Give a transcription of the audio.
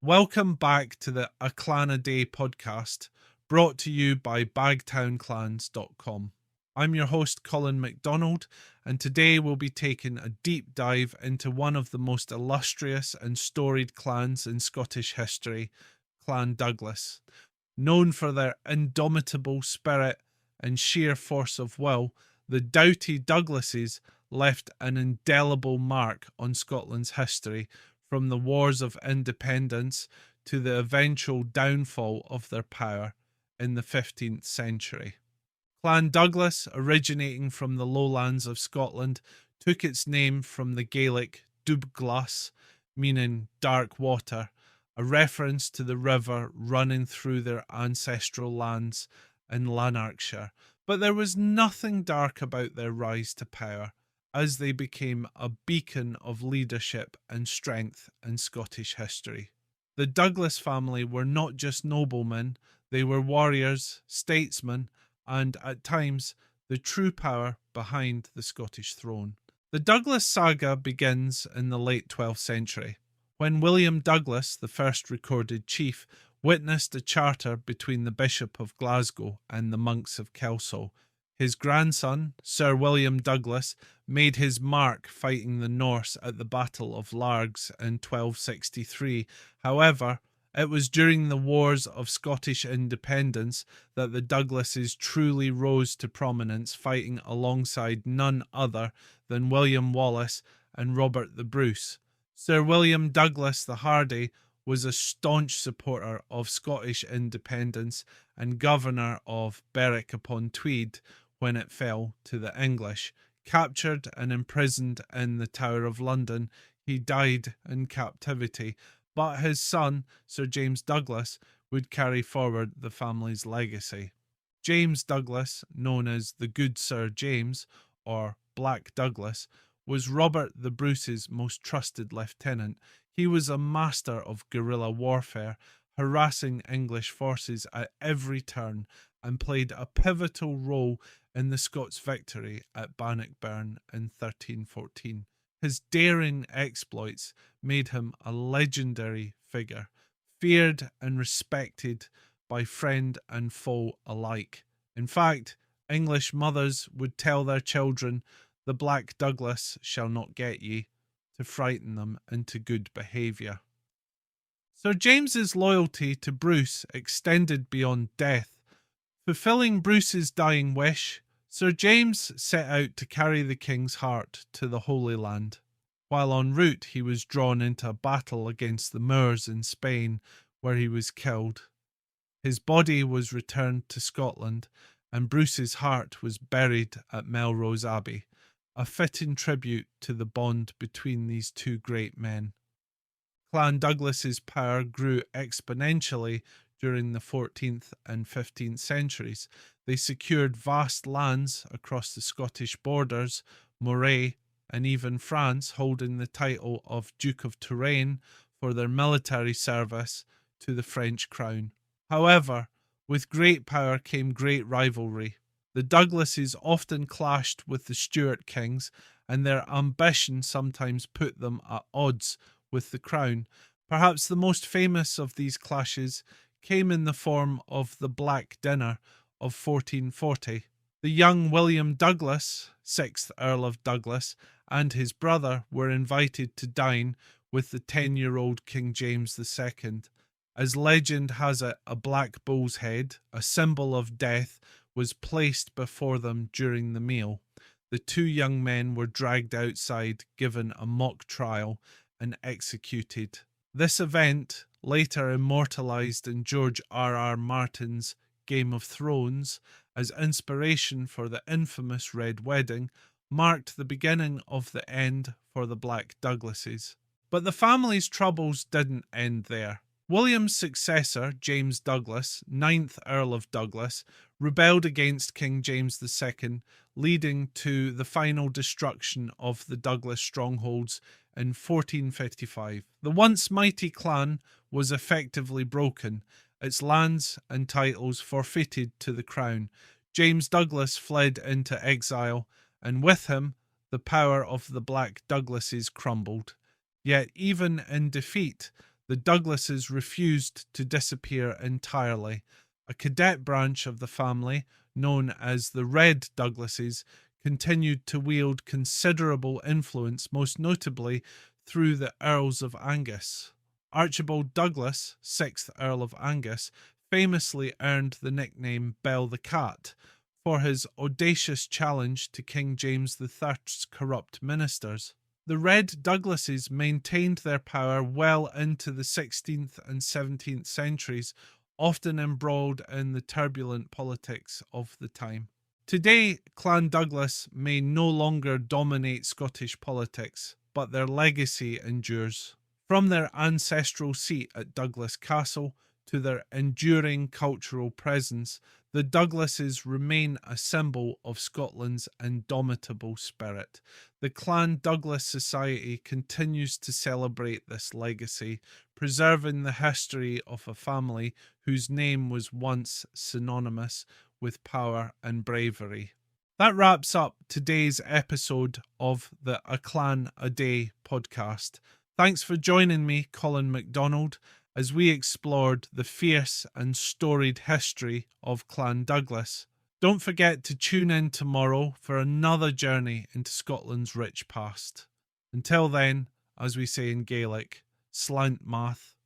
Welcome back to the A Clan a Day podcast, brought to you by bagtownclans.com. I'm your host, Colin MacDonald, and today we'll be taking a deep dive into one of the most illustrious and storied clans in Scottish history, Clan Douglas. Known for their indomitable spirit and sheer force of will, the Doughty Douglases left an indelible mark on Scotland's history, from the Wars of Independence to the eventual downfall of their power in the 15th century. Clan Douglas, originating from the Lowlands of Scotland, took its name from the Gaelic Dùbhghlas, meaning dark water, a reference to the river running through their ancestral lands in Lanarkshire. But there was nothing dark about their rise to power, as they became a beacon of leadership and strength in Scottish history. The Douglas family were not just noblemen, they were warriors, statesmen, and, at times, the true power behind the Scottish throne. The Douglas saga begins in the late 12th century, when William Douglas, the first recorded chief, witnessed a charter between the Bishop of Glasgow and the monks of Kelso. His grandson, Sir William Douglas, made his mark fighting the Norse at the Battle of Largs in 1263. However, it was during the Wars of Scottish Independence that the Douglases truly rose to prominence, fighting alongside none other than William Wallace and Robert the Bruce. Sir William Douglas the Hardy was a staunch supporter of Scottish independence and governor of Berwick-upon-Tweed when it fell to the English. Captured and imprisoned in the Tower of London, he died in captivity, but his son, Sir James Douglas, would carry forward the family's legacy. James Douglas, known as the Good Sir James, or Black Douglas, was Robert the Bruce's most trusted lieutenant. He was a master of guerrilla warfare, harassing English forces at every turn, and played a pivotal role in the Scots' victory at Bannockburn in 1314. His daring exploits made him a legendary figure, feared and respected by friend and foe alike. In fact, English mothers would tell their children, "The Black Douglas shall not get ye," to frighten them into good behaviour. Sir James's loyalty to Bruce extended beyond death. Fulfilling Bruce's dying wish, Sir James set out to carry the king's heart to the Holy Land. While en route, he was drawn into a battle against the Moors in Spain, where he was killed. His body was returned to Scotland, and Bruce's heart was buried at Melrose Abbey, a fitting tribute to the bond between these two great men. Clan Douglas's power grew exponentially during the 14th and 15th centuries. They secured vast lands across the Scottish borders, Moray, and even France, holding the title of Duke of Touraine for their military service to the French crown. However, with great power came great rivalry. The Douglases often clashed with the Stuart kings, and their ambition sometimes put them at odds with the crown. Perhaps the most famous of these clashes came in the form of the Black Dinner of 1440. The young William Douglas, 6th Earl of Douglas, and his brother were invited to dine with the 10-year-old King James II. As legend has it, a black bull's head, a symbol of death, was placed before them during the meal. The two young men were dragged outside, given a mock trial, and executed. This event, later immortalised in George R.R. Martin's Game of Thrones as inspiration for the infamous Red Wedding, marked the beginning of the end for the Black Douglases. But the family's troubles didn't end there. William's successor, James Douglas, 9th Earl of Douglas, rebelled against King James II, leading to the final destruction of the Douglas strongholds in 1455. The once mighty clan was effectively broken, its lands and titles forfeited to the crown. James Douglas fled into exile, and with him the power of the Black Douglases crumbled. Yet even in defeat, the Douglases refused to disappear entirely. A cadet branch of the family, known as the Red Douglases, continued to wield considerable influence, most notably through the Earls of Angus. Archibald Douglas, 6th Earl of Angus, famously earned the nickname Bell the Cat for his audacious challenge to King James III's corrupt ministers. The Red Douglases maintained their power well into the 16th and 17th centuries, often embroiled in the turbulent politics of the time. Today, Clan Douglas may no longer dominate Scottish politics, but their legacy endures. From their ancestral seat at Douglas Castle to their enduring cultural presence, the Douglases remain a symbol of Scotland's indomitable spirit. The Clan Douglas Society continues to celebrate this legacy, preserving the history of a family whose name was once synonymous with power and bravery. That wraps up today's episode of the A Clan a Day podcast. Thanks for joining me, Colin MacDonald, as we explored the fierce and storied history of Clan Douglas. Don't forget to tune in tomorrow for another journey into Scotland's rich past. Until then, as we say in Gaelic, Slant Math.